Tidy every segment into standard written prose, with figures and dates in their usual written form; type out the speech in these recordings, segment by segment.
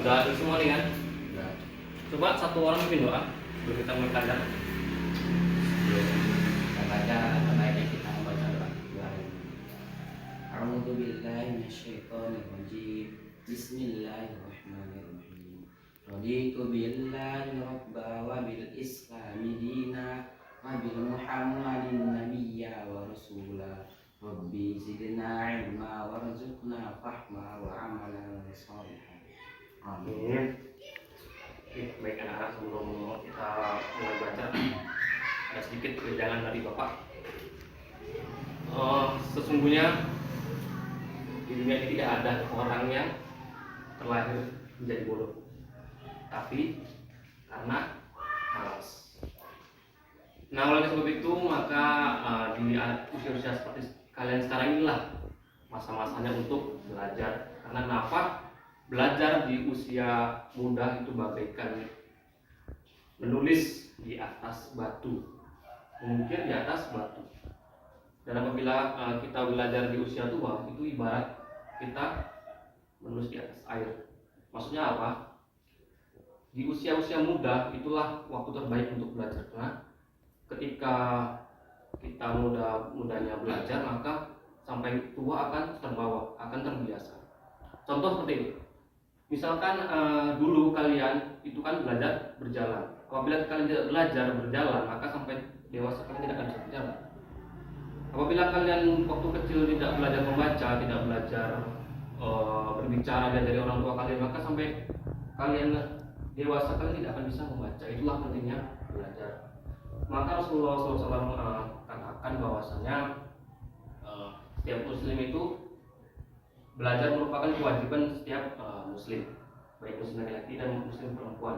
Udah semua nih kan? Udah. Coba satu orang bikin doa sebelum kita mulai belajar. Kita baca baiknya kita membaca doa. A'udzu billahi minasyaitonir rajim. Bismillahirrahmanirrahim. Raditu billahi rabba wa bil islami dina wa bil muhammadin nabiyya wa rasula. Rabbi zidna ilma warzuqna fahma wa amalan shalihan. Amin. Oke, baik anak-anak, sebelum kita mulai baca ada sedikit kejangan dari Bapak. Sesungguhnya di dunia ini tidak ada orang yang terlahir menjadi bodoh, tapi karena malas. Nah, oleh sebab itu maka di usia-usia seperti kalian sekarang inilah masa-masanya untuk belajar. Karena kenapa? Belajar di usia muda itu bagaikan menulis di atas batu, mengukir di atas batu. Dan apabila kita belajar di usia tua, itu ibarat kita menulis di atas air. Maksudnya apa? Di usia-usia muda itulah waktu terbaik untuk belajar. Karena ketika kita mudanya belajar, maka sampai tua akan terbawa, akan terbiasa. Contoh seperti ini. Misalkan dulu kalian itu kan belajar berjalan. Apabila kalian tidak belajar berjalan, maka sampai dewasa kalian tidak akan bisa berjalan. Apabila kalian waktu kecil tidak belajar membaca, tidak belajar berbicara dari orang tua kalian, maka sampai kalian dewasa kalian tidak akan bisa membaca. Itulah pentingnya belajar. Maka Rasulullah SAW katakan bahwasanya setiap muslim itu belajar merupakan kewajiban setiap muslim, baik muslim laki-laki dan muslim perempuan.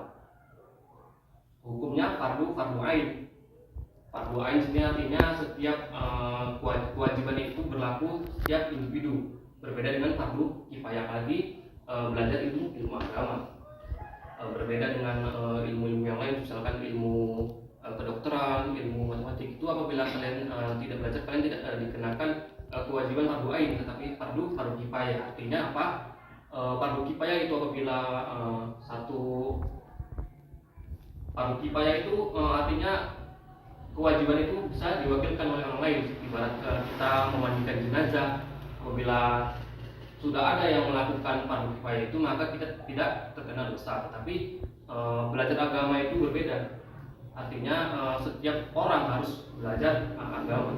Hukumnya fardu ain. Fardu ain sini artinya setiap kewajiban itu berlaku setiap individu. Berbeda dengan fardu kifayah lagi belajar ilmu agama. Berbeda dengan ilmu-ilmu yang lain, misalkan ilmu kedokteran, ilmu matematik. Itu apabila kalian tidak belajar, kalian tidak dikenakan kewajiban fardu ain, tetapi fardu kifayah. Artinya apa? Fardu kifayah itu apabila fardu kifayah itu artinya kewajiban itu bisa diwakilkan oleh orang lain. Ibarat kita memandikan jenazah, apabila sudah ada yang melakukan fardu kifayah itu, maka kita tidak terkena dosa. Tetapi belajar agama itu berbeda. Artinya setiap orang harus belajar agama.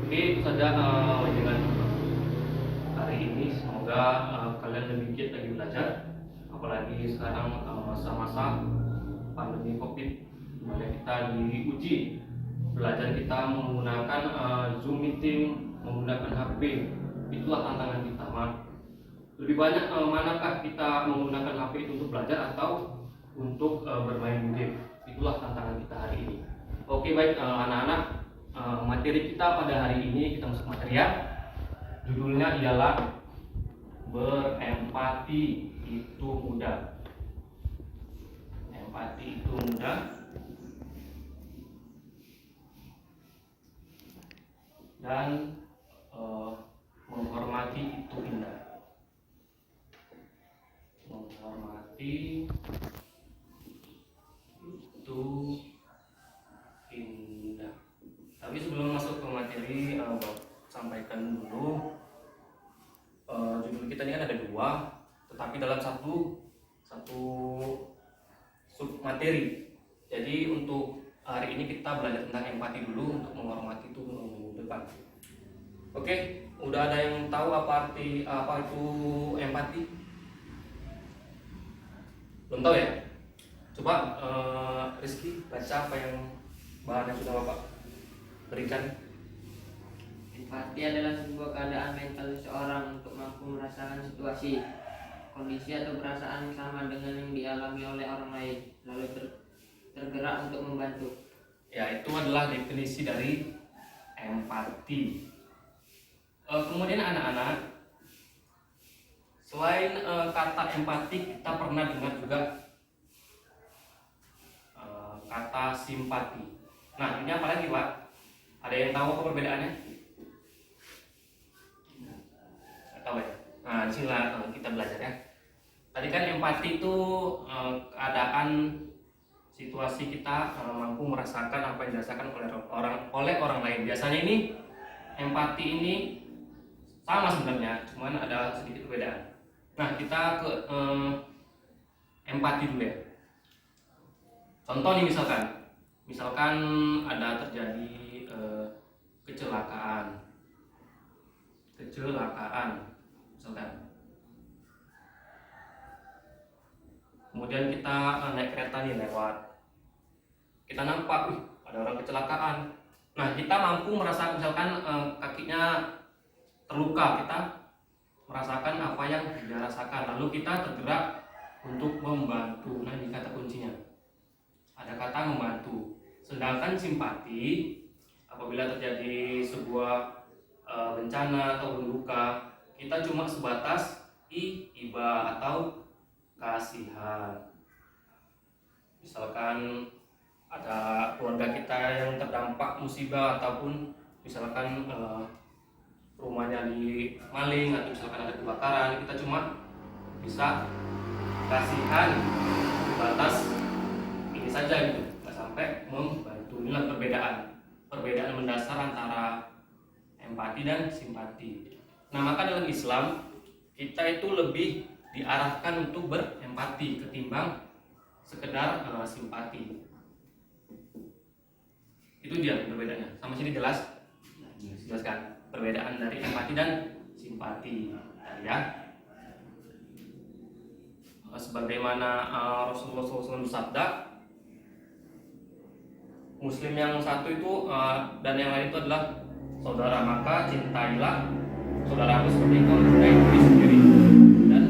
Oke, itu saja dengan hari ini. Semoga kalian lebih giat lagi belajar. Apalagi sekarang masa-masa pandemi COVID, dimana kita diuji belajar kita menggunakan Zoom meeting, menggunakan HP. Itulah tantangan kita. Lebih banyak manakah kita menggunakan HP itu untuk belajar atau untuk bermain game? Itulah tantangan kita hari ini. Oke, baik anak-anak, materi kita pada hari ini kita masuk materi ya. Judulnya ialah berempati itu mudah. Empati itu mudah. Dan menghormati itu indah. Menghormati itu indah. Tapi sebelum masuk ke materi, sampaikan dulu judul kita ini kan ada dua, tetapi dalam satu sub materi. Jadi untuk hari ini kita belajar tentang empati dulu, untuk menghormati itu minggu depan. Oke, udah ada yang tahu apa itu empati? Belum tahu ya? Coba Rizky baca apa yang bahan yang sudah Bapak berikan. Empati adalah sebuah keadaan mental seseorang untuk mampu merasakan situasi, kondisi atau perasaan yang sama dengan yang dialami oleh orang lain, lalu tergerak untuk membantu. Ya, itu adalah definisi dari empati. Kemudian anak-anak, selain kata empati, kita pernah dengar juga kata simpati. Nah, ini apa lagi, Pak? Ada yang tahu apa perbedaannya? Nggak tahu ya? Nah, disinilah kita belajar ya. Tadi kan empati itu keadaan situasi kita mampu merasakan apa yang dirasakan oleh orang lain. Biasanya ini empati ini sama sebenarnya, cuman ada sedikit perbedaan. Nah, kita ke empati dulu ya. Contoh nih, misalkan ada terjadi kecelakaan misalkan. Kemudian kita naik kereta nih lewat, kita nampak, ada orang kecelakaan. Nah, kita mampu merasakan, misalkan kakinya terluka, kita merasakan apa yang dia rasakan, lalu kita tergerak untuk membantu. Nah, ini kata kuncinya, ada kata membantu. Sedangkan simpati, apabila terjadi sebuah bencana atau luka, kita cuma sebatas iba atau kasihan. Misalkan ada keluarga kita yang terdampak musibah, ataupun misalkan rumahnya di maling, atau misalkan ada kebakaran, kita cuma bisa kasihan batas ini saja gitu, nggak sampai membantu. Inilah perbedaan mendasar antara empati dan simpati. Nah, maka dalam Islam kita itu lebih diarahkan untuk berempati ketimbang sekedar simpati. Itu dia perbedaannya. Sampai sini jelas? Jelaskan perbedaan dari empati dan simpati tadi ya. Sebagaimana Rasulullah SAW bersabda, Muslim yang satu itu dan yang lain itu adalah saudara, maka cintailah saudaramu seperti engkau mencintai diri sendiri. Dan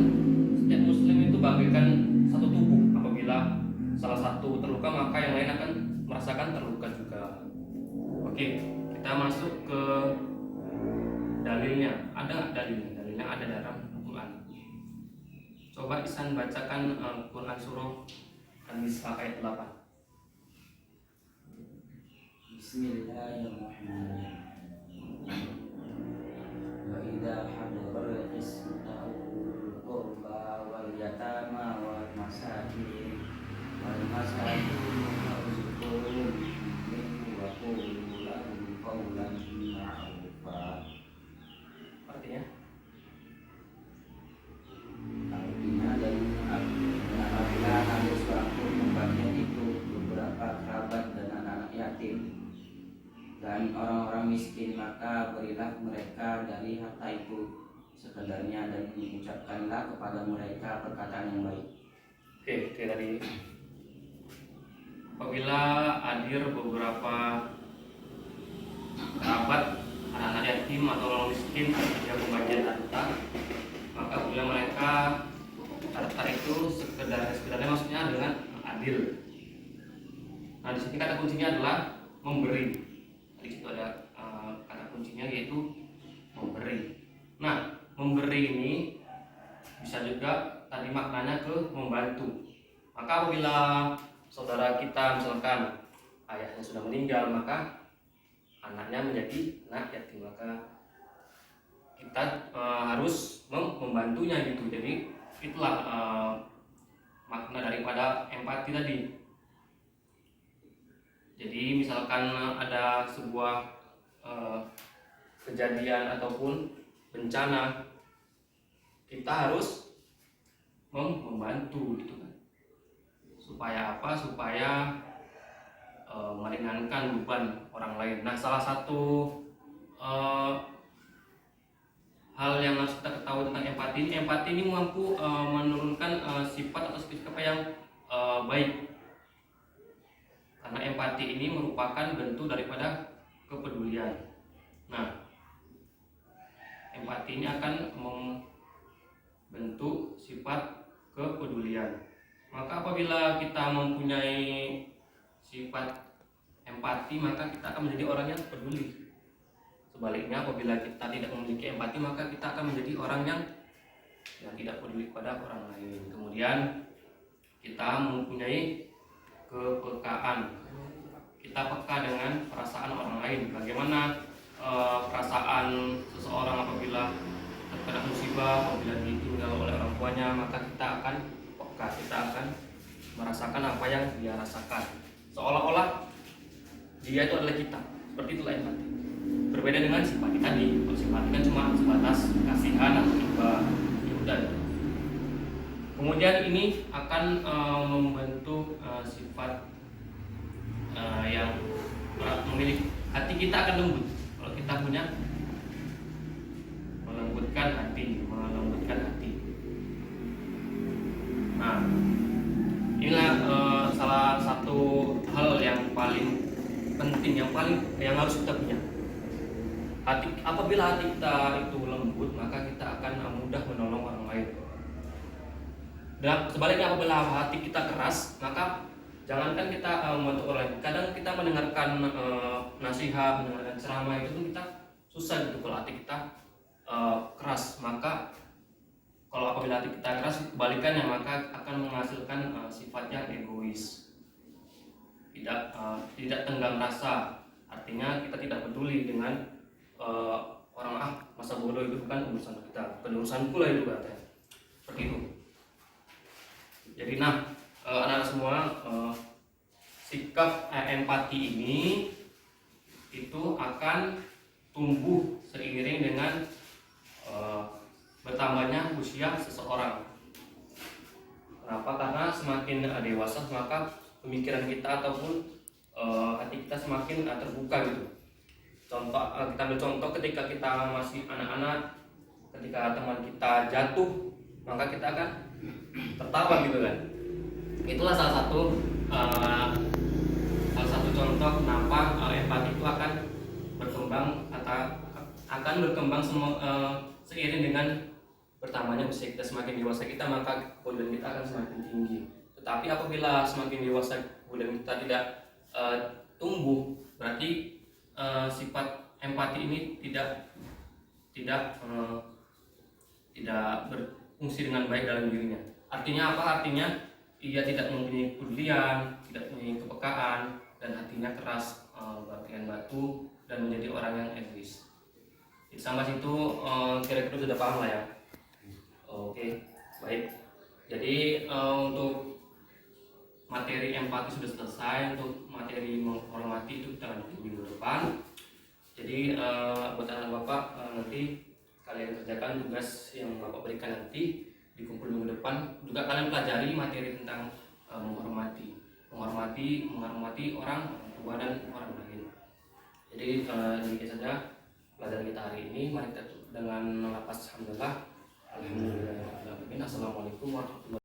setiap Muslim itu bagaikan satu tubuh. Apabila salah satu terluka, maka yang lain akan merasakan terluka juga. Oke, kita masuk ke dalilnya. Ada nggak dalilnya? Dalilnya ada dalam Al-Quran. Coba Isan bacakan Quran surah An-Nisa ayat 8. Bismillahirrahmanirrahim. Wa idza hadara al-qismata ulul qurba wal yatama wal masakin warzuqhum minhu wa qulu lahum qawlan ma'rufa. Artinya? Dan apabila ada suatu membagian itu beberapa kerabat dan anak yatim dan orang-orang miskin, maka berilah mereka dari harta itu sekedarnya dan mengucapkanlah kepada mereka perkataan yang baik. Oke, tadi apabila hadir beberapa kerabat, anak-anak yatim atau orang miskin yang membagian harta, maka bila mereka harta itu sekedarnya maksudnya dengan adil. Nah, di sini kata kuncinya adalah memberi. Di situ ada kata kuncinya yaitu memberi. Nah, memberi ini bisa juga tadi maknanya ke membantu. Maka apabila saudara kita misalkan ayahnya sudah meninggal, maka anaknya menjadi anak yatim, maka kita harus membantunya gitu. Jadi itulah makna daripada empati tadi. Jadi misalkan ada sebuah kejadian ataupun bencana, kita harus membantu gitu kan. Supaya apa? Supaya meringankan beban orang lain. Nah, salah satu hal yang harus kita ketahui tentang empati ini mampu menurunkan sifat atau sikap yang baik. Karena empati ini merupakan bentuk daripada kepedulian. Nah, empati ini akan membentuk sifat kepedulian. Maka apabila kita mempunyai sifat empati, maka kita akan menjadi orang yang peduli. Sebaliknya, apabila kita tidak memiliki empati, maka kita akan menjadi orang yang tidak peduli kepada orang lain. Kemudian kita mempunyai kepekaan. Kita peka dengan perasaan orang lain. Bagaimana perasaan seseorang apabila kena musibah, apabila ditinggal oleh orang tuanya, maka kita akan peka, kita akan merasakan apa yang dia rasakan, seolah-olah dia itu adalah kita. Seperti itulah empati. Berbeda dengan simpati tadi. Kalau simpati kan cuma sebatas kasihan atau ya udah. Kemudian ini akan membentuk sifat yang memiliki hati kita akan lembut. Kalau kita punya melembutkan hati. Nah, inilah salah satu hal yang paling penting, yang harus kita punya. Apabila hati kita itu lembut, maka kita akan mudah menolong orang lain. Dan sebaliknya, apabila hati kita keras, maka jangankan kita membantu orang lain, kadang kita mendengarkan nasihat, mendengarkan ceramah itu pun kita susah gitu kalau hati kita keras. Maka kalau apabila hati kita keras, kebalikannya, maka akan menghasilkan sifatnya egois, tidak tenggang rasa. Artinya kita tidak peduli dengan orang, masa bodoh itu bukan urusan kita, bukan urusanku lah itu katanya. Seperti itu. Jadi anak-anak semua, sikap empati ini itu akan tumbuh seiring dengan bertambahnya usia seseorang. Kenapa? Karena semakin dewasa, maka pemikiran kita ataupun hati kita semakin terbuka gitu. Kita ambil contoh ketika kita masih anak-anak, ketika teman kita jatuh, maka kita akan tertawa gitu kan. Itulah salah satu contoh kenapa empati itu akan berkembang seiring dengan bertambahnya usia kita. Semakin dewasa kita, maka kepedulian kita akan semakin tinggi. Tetapi apabila semakin dewasa kepedulian kita tidak tumbuh, berarti sifat empati ini tidak berfungsi dengan baik dalam dirinya. Artinya apa? Artinya ia tidak mempunyai kepedulian, tidak mempunyai kepekaan, dan hatinya keras, bagian batu, dan menjadi orang yang egois. Sampai situ kira-kira sudah paham lah ya. Oke, baik. Jadi untuk materi empati sudah selesai. Untuk materi menghormati itu kita lanjut minggu depan. Jadi buat anak bapak, nanti kalian kerjakan tugas yang bapak berikan nanti di kumpul minggu depan. Juga kalian pelajari materi tentang menghormati orang tua dan orang lain. Jadi demikian saja pelajaran kita hari ini. Mari kita tutup dengan lafaz hamdalah. Alhamdulillah. Assalamualaikum warahmatullahi wabarakatuh.